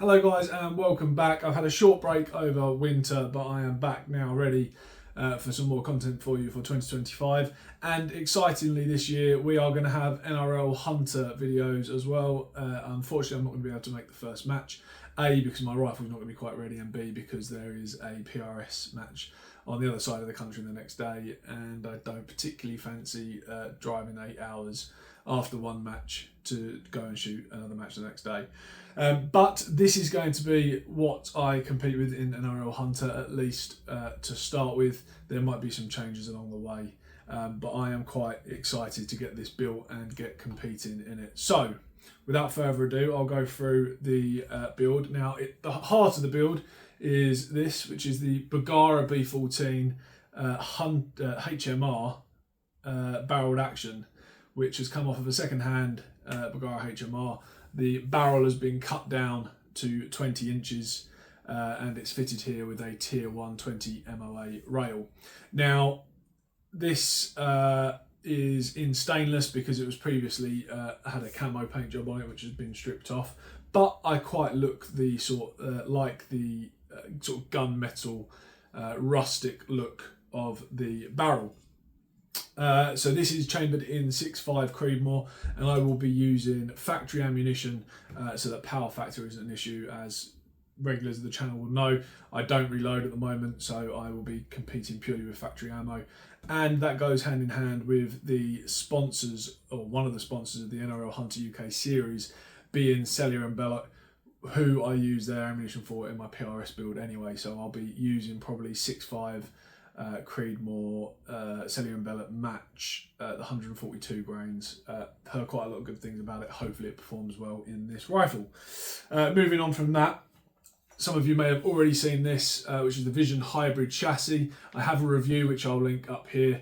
Hello guys and welcome back. I've had a short break over winter, but I am back now ready for some more content for you for 2025. And excitingly this year we are going to have NRL Hunter videos as well. Unfortunately I'm not going to be able to make the first match. A, because my rifle's not going to be quite ready, and B, because there is a PRS match on the other side of the country the next day, and I don't particularly fancy driving 8 hours after one match to go and shoot another match the next day. But this is going to be what I compete with in NRL Hunter, at least to start with. There might be some changes along the way, but I am quite excited to get this built and get competing in it. So, without further ado, I'll go through the build. Now, the heart of the build is this, which is the Bergara B14 HMR barreled action, which has come off of a second-hand Bergara HMR. The barrel has been cut down to 20 inches and it's fitted here with a Tier 1 20 MOA rail. Now, this is in stainless because it was previously had a camo paint job on it, which has been stripped off. But I quite look the sort of gunmetal rustic look of the barrel. So this is chambered in 6.5 Creedmoor, and I will be using factory ammunition so that power factor isn't an issue. As regulars of the channel will know, I don't reload at the moment, so I will be competing purely with factory ammo. And that goes hand in hand with the sponsors, or one of the sponsors of the NRL Hunter UK series, being Cellular and Belloc, who I use their ammunition for in my PRS build anyway. So I'll be using probably 6.5 Creedmoor Cellular and Belloc match, the 142 grains. Heard quite a lot of good things about it. Hopefully it performs well in this rifle. Moving on from that, some of you may have already seen this, which is the Vision Hybrid chassis. I have a review which I'll link up here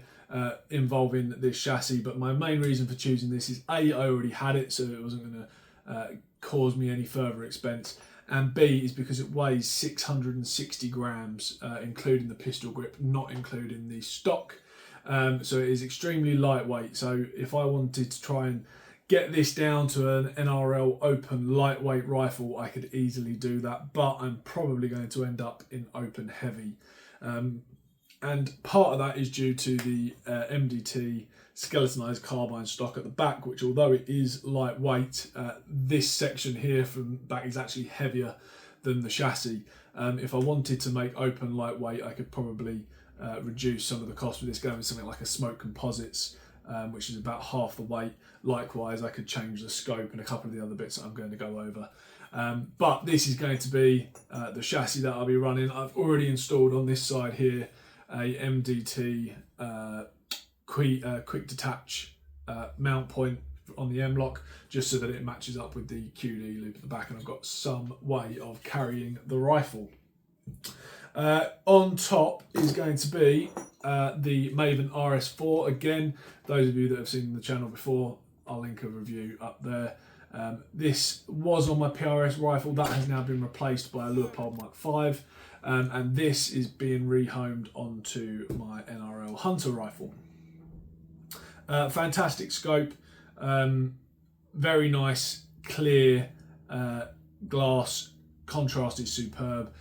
involving this chassis, but my main reason for choosing this is A, I already had it, so it wasn't going to cause me any further expense, and B is because it weighs 660 grams, including the pistol grip, not including the stock. So it is extremely lightweight. So if I wanted to try and get this down to an NRL open lightweight rifle, I could easily do that, but I'm probably going to end up in open heavy. And part of that is due to the MDT skeletonized carbine stock at the back, which, although it is lightweight, this section here from back is actually heavier than the chassis. If I wanted to make open lightweight, I could probably reduce some of the cost with this, going with something like a smoke composites, which is about half the weight. Likewise, I could change the scope and a couple of the other bits that I'm going to go over. But this is going to be the chassis that I'll be running. I've already installed on this side here a MDT quick detach mount point on the M-lock, just so that it matches up with the QD loop at the back, and I've got some way of carrying the rifle. On top is going to be the Maven RS4. Again, those of you that have seen the channel before, I'll link a review up there. This was on my PRS rifle. That has now been replaced by a Leupold Mark 5, and this is being rehomed onto my NRL Hunter rifle. Fantastic scope, very nice, clear glass, contrast is superb.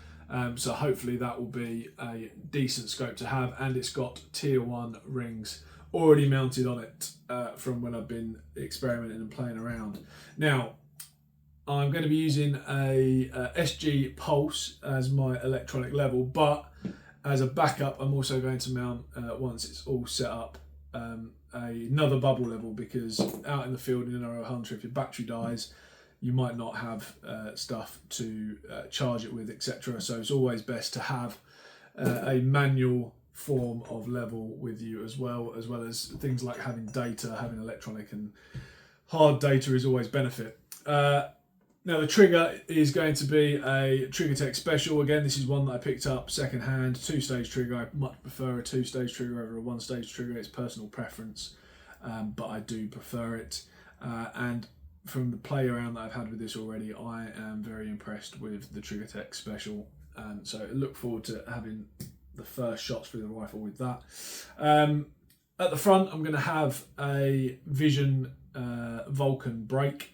So hopefully that will be a decent scope to have, and it's got Tier 1 rings already mounted on it from when I've been experimenting and playing around. Now, I'm going to be using a SG Pulse as my electronic level, but as a backup I'm also going to mount, once it's all set up, another bubble level, because out in the field in NRL Hunter, if your battery dies, you might not have stuff to charge it with, etc. So it's always best to have a manual form of level with you as well as things like having data. Having electronic and hard data is always benefit. Now the trigger is going to be a TriggerTech special. Again, this is one that I picked up second hand, 2-stage trigger. I much prefer a 2-stage trigger over a 1-stage trigger. It's personal preference, but I do prefer it. And from the play around that I've had with this already, I am very impressed with the TriggerTech special. So I look forward to having the first shots through the rifle with that. At the front, I'm going to have a Vision Vulcan brake.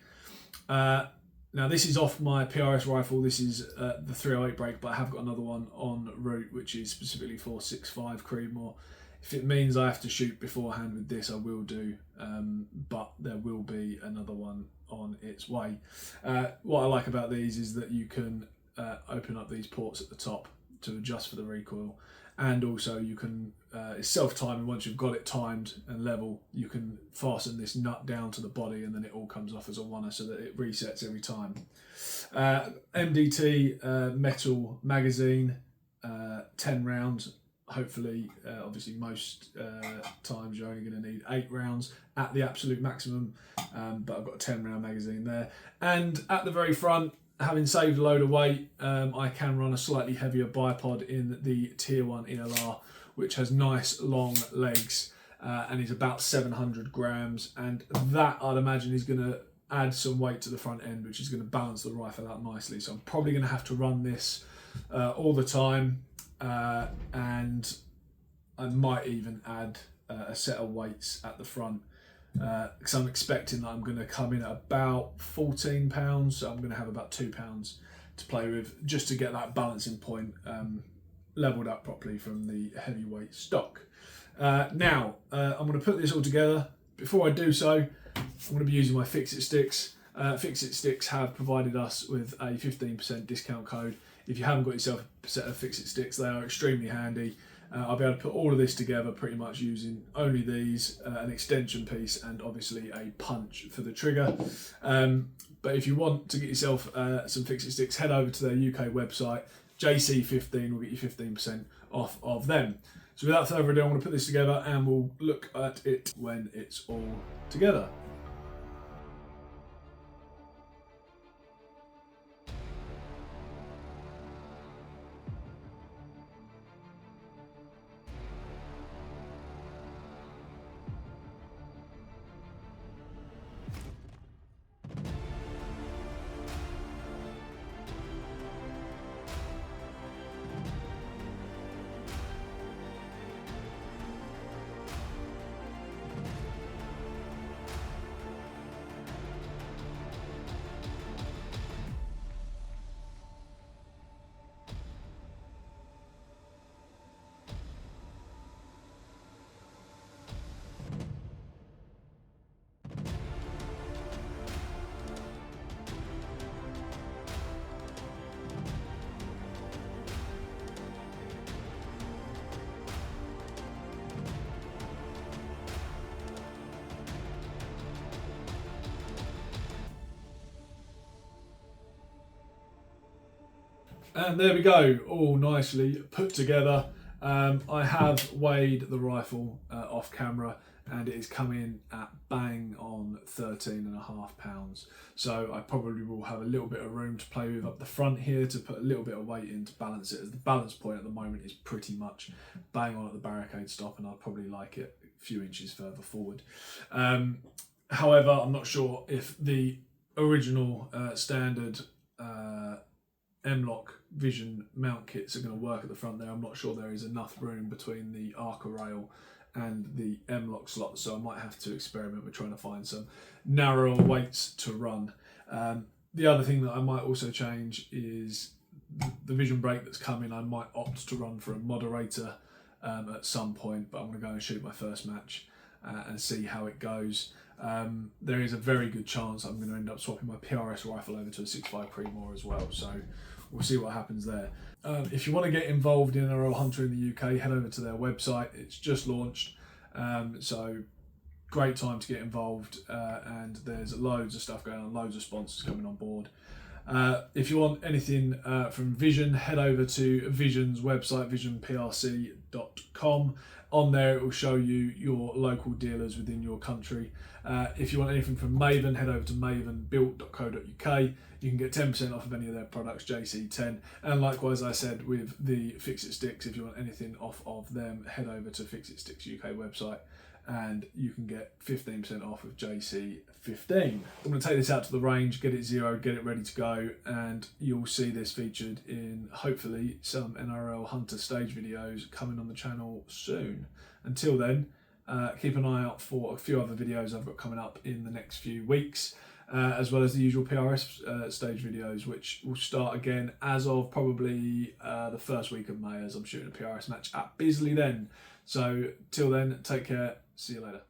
Now this is off my PRS rifle. This is the 308 break, but I have got another one en route, which is specifically for 6.5 Creedmoor. If it means I have to shoot beforehand with this, I will do, but there will be another one on its way. What I like about these is that you can open up these ports at the top to adjust for the recoil, and also you can, it's self-timing. Once you've got it timed and level, you can fasten this nut down to the body and then it all comes off as a oneer so that it resets every time. MDT metal magazine, 10 rounds. Hopefully, obviously most times you're only going to need 8 rounds at the absolute maximum, but I've got a 10 round magazine there. And at the very front, having saved a load of weight, I can run a slightly heavier bipod in the Tier 1 ELR, which has nice long legs and is about 700 grams. And that, I'd imagine, is going to add some weight to the front end, which is going to balance the rifle out nicely. So I'm probably going to have to run this all the time. And I might even add a set of weights at the front, because I'm expecting that I'm going to come in at about 14 pounds, so I'm going to have about 2 pounds to play with, just to get that balancing point leveled up properly from the heavyweight stock. Now I'm going to put this all together. Before I do so, I'm going to be using my Fix-It sticks. Fix-It sticks have provided us with a 15% discount code. If you haven't got yourself a set of Fix-It sticks, they are extremely handy. I'll be able to put all of this together pretty much using only these, an extension piece and obviously a punch for the trigger. But if you want to get yourself some Fix-It sticks, head over to their UK website. JC15 will get you 15% off of them. So without further ado, I'm going to put this together and we'll look at it when it's all together. And there we go, all nicely put together. I have weighed the rifle off camera and it is coming at bang on 13.5 pounds. So I probably will have a little bit of room to play with up the front here to put a little bit of weight in to balance it, as the balance point at the moment is pretty much bang on at the barricade stop, and I'd probably like it a few inches further forward. However, I'm not sure if the original standard M-Lock Vision mount kits are going to work at the front there. I'm not sure there is enough room between the Arca rail and the M-Lock slot, so I might have to experiment with trying to find some narrower weights to run. The other thing that I might also change is the Vision brake that's coming. I might opt to run for a moderator at some point, but I'm going to go and shoot my first match and see how it goes. There is a very good chance I'm going to end up swapping my PRS rifle over to a 6.5 Creedmoor as well, so we'll see what happens there. If you want to get involved in NRL Hunter in the UK, head over to their website. It's just launched, so great time to get involved, and there's loads of stuff going on, loads of sponsors coming on board. If you want anything from Vision, head over to Vision's website, visionprc.com. On there it will show you your local dealers within your country. If you want anything from Maven, head over to mavenbuilt.co.uk. You can get 10% off of any of their products, JC10. And likewise, I said, with the Fix-It sticks, if you want anything off of them, head over to Fix-It Sticks UK website and you can get 15% off with JC15. I'm going to take this out to the range, get it zeroed, get it ready to go, and you'll see this featured in hopefully some NRL Hunter stage videos coming on the channel soon. Until then, keep an eye out for a few other videos I've got coming up in the next few weeks. as well as the usual PRS stage videos, which will start again as of probably the first week of May, as I'm shooting a PRS match at Bisley then. So till then, take care. See you later.